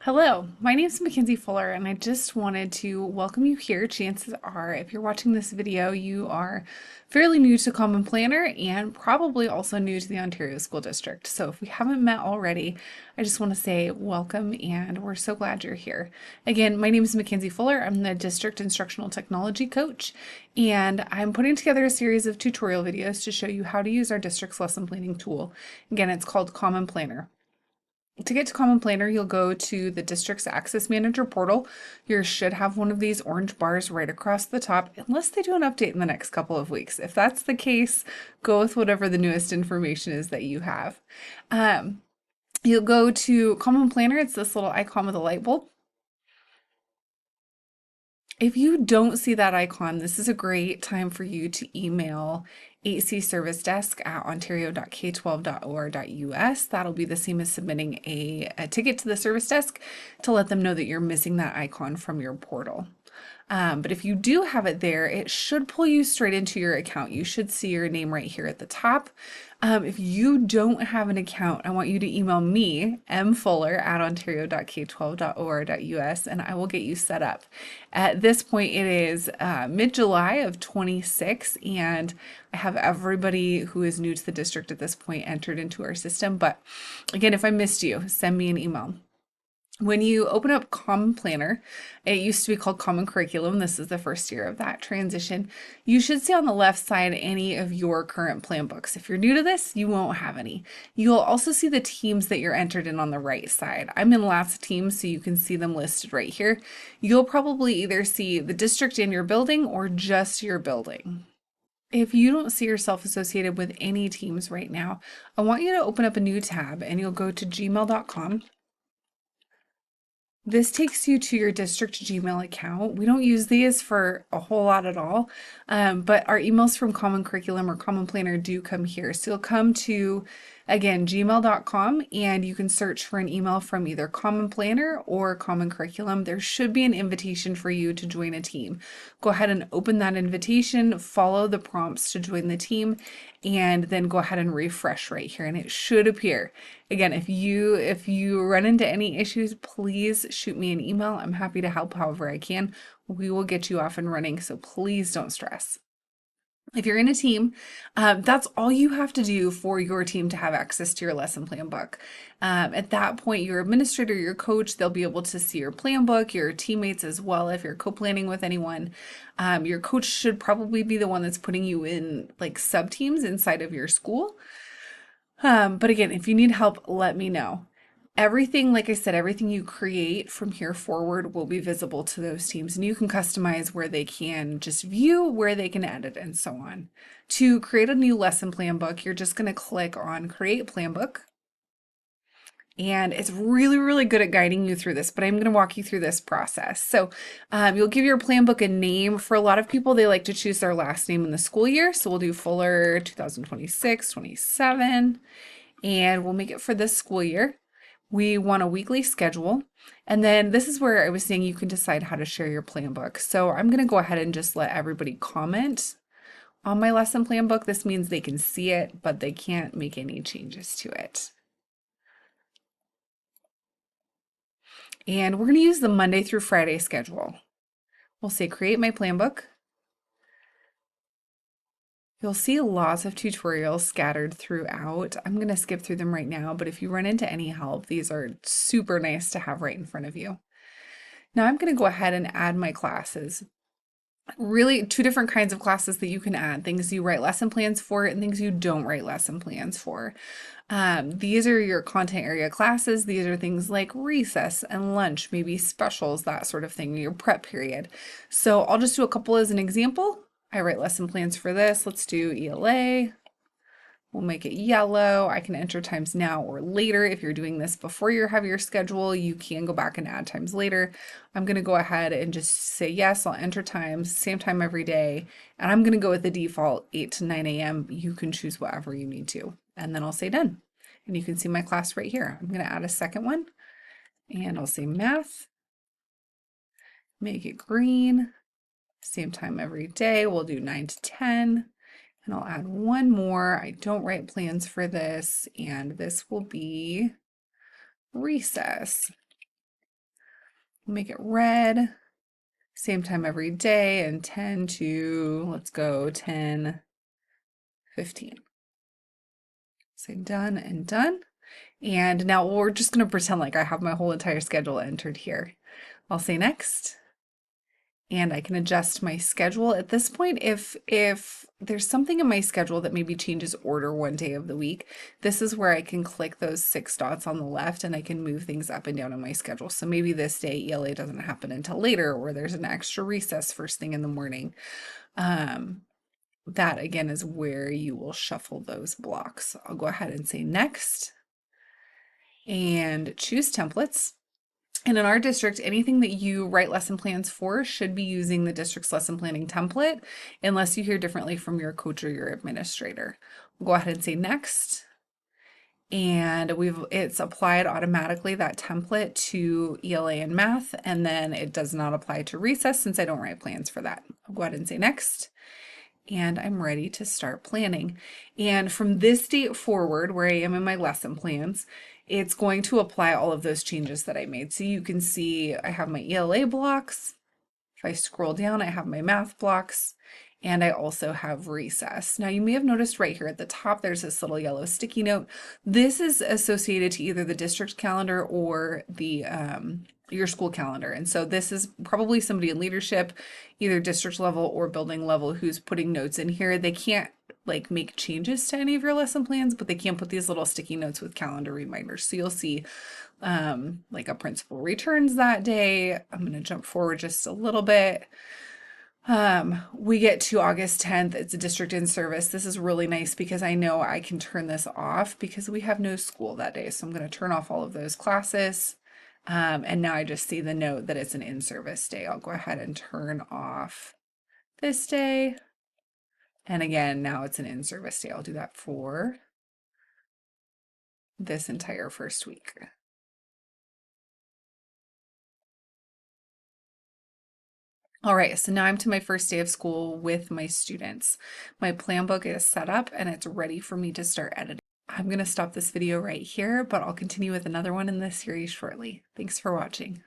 Hello, my name is Mackenzie Fuller, and I just wanted to welcome you here. Chances are, if you're watching this video, you are fairly new to Common Planner and probably also new to the Ontario School District. So if we haven't met already, I just want to say welcome and we're so glad you're here. Again, my name is Mackenzie Fuller. I'm the District Instructional Technology Coach, and I'm putting together a series of tutorial videos to show you how to use our district's lesson planning tool. Again, it's called Common Planner. To get to Common Planner, you'll go to the District's Access Manager portal. You should have one of these orange bars right across the top, unless they do an update in the next couple of weeks. If that's the case, go with whatever the newest information is that you have. You'll go to Common Planner. It's this little icon with a light bulb. If you don't see that icon, this is a great time for you to email AC Service Desk at ontario.k12.or.us. That'll be the same as submitting a ticket to the service desk to let them know that you're missing that icon from your portal. But if you do have it there, it should pull you straight into your account. You should see your name right here at the top. If you don't have an account, I want you to email me, mfuller at ontario.k12.or.us, and I will get you set up. At this point, it is mid-July of 26, and I have everybody who is new to the district at this point entered into our system. But again, if I missed you, send me an email. When you open up Common Planner, it used to be called Common Curriculum. This is the first year of that transition. You should see on the left side any of your current plan books. If you're new to this, you won't have any. You'll also see the teams that you're entered in on the right side. I'm in lots of teams, so you can see them listed right here. You'll probably either see the district in your building or just your building. If you don't see yourself associated with any teams right now, I want you to open up a new tab and you'll go to gmail.com. This takes you to your district Gmail account. We don't use these for a whole lot at all, but our emails from Common Curriculum or Common Planner do come here. So you'll come to, again, gmail.com, and you can search for an email from either Common Planner or Common Curriculum. There should be an invitation for you to join a team. Go ahead and open that invitation, follow the prompts to join the team, and then go ahead and refresh right here, and it should appear. Again, if you run into any issues, please shoot me an email. I'm happy to help however I can. We will get you off and running, so please don't stress. If you're in a team, that's all you have to do for your team to have access to your lesson plan book. At that point, your administrator, your coach, they'll be able to see your plan book, your teammates as well if you're co-planning with anyone. Your coach should probably be the one that's putting you in like sub teams inside of your school. But again, if you need help, let me know. Everything, like I said, everything you create from here forward will be visible to those teams, and you can customize where they can just view, where they can edit, and so on. To create a new lesson plan book, you're just going to click on Create Plan Book. And it's really, really good at guiding you through this, but I'm going to walk you through this process. So you'll give your plan book a name. For a lot of people, they like to choose their last name in the school year. So we'll do Fuller 2026-27, and we'll make it for this school year. We want a weekly schedule. And then this is where I was saying you can decide how to share your plan book. So I'm going to go ahead and just let everybody comment on my lesson plan book. This means they can see it, but they can't make any changes to it. And we're going to use the Monday through Friday schedule. We'll say create my plan book. You'll see lots of tutorials scattered throughout. I'm going to skip through them right now, but if you run into any help, these are super nice to have right in front of you. Now I'm going to go ahead and add my classes. Really, two different kinds of classes that you can add, things you write lesson plans for and things you don't write lesson plans for. These are your content area classes. These are things like recess and lunch, maybe specials, that sort of thing, your prep period. So I'll just do a couple as an example. I write lesson plans for this. Let's do ELA. We'll make it yellow. I can enter times now or later. If you're doing this before you have your schedule, you can go back and add times later. I'm going to go ahead and just say yes, I'll enter times, same time every day. And I'm going to go with the default 8 to 9 a.m. You can choose whatever you need to. And then I'll say done. And you can see my class right here. I'm going to add a second one. And I'll say math. Make it green. Same time every day. We'll do 9 to 10. And I'll add one more. I don't write plans for this, and this will be recess. Make it red. Same time every day, and 10 to, let's go 10:15. Say done and done. And now we're just going to pretend like I have my whole entire schedule entered here. I'll say next. And I can adjust my schedule at this point. If there's something in my schedule that maybe changes order one day of the week, this is where I can click those 6 dots on the left and I can move things up and down in my schedule. So maybe this day ELA doesn't happen until later, or there's an extra recess first thing in the morning. That again is where you will shuffle those blocks. I'll go ahead and say next and choose templates. And in our district, anything that you write lesson plans for should be using the district's lesson planning template, unless you hear differently from your coach or your administrator. We'll go ahead and say next. And it's applied automatically, that template, to ELA and math, and then it does not apply to recess since I don't write plans for that. I'll go ahead and say next. And I'm ready to start planning. And from this date forward, where I am in my lesson plans, it's going to apply all of those changes that I made. So you can see I have my ELA blocks. If I scroll down, I have my math blocks, and I also have recess. Now you may have noticed right here at the top, there's this little yellow sticky note. This is associated to either the district calendar or the your school calendar. And so this is probably somebody in leadership, either district level or building level, who's putting notes in here. They can't like make changes to any of your lesson plans, but they can put these little sticky notes with calendar reminders. So you'll see like a principal returns that day. I'm going to jump forward just a little bit. We get to August 10th. It's a district in service. This is really nice because I know I can turn this off because we have no school that day. So I'm going to turn off all of those classes. And now I just see the note that it's an in-service day. I'll go ahead and turn off this day. And again, now it's an in-service day. I'll do that for this entire first week. All right, so now I'm to my first day of school with my students. My plan book is set up and it's ready for me to start editing. I'm going to stop this video right here, but I'll continue with another one in this series shortly. Thanks for watching.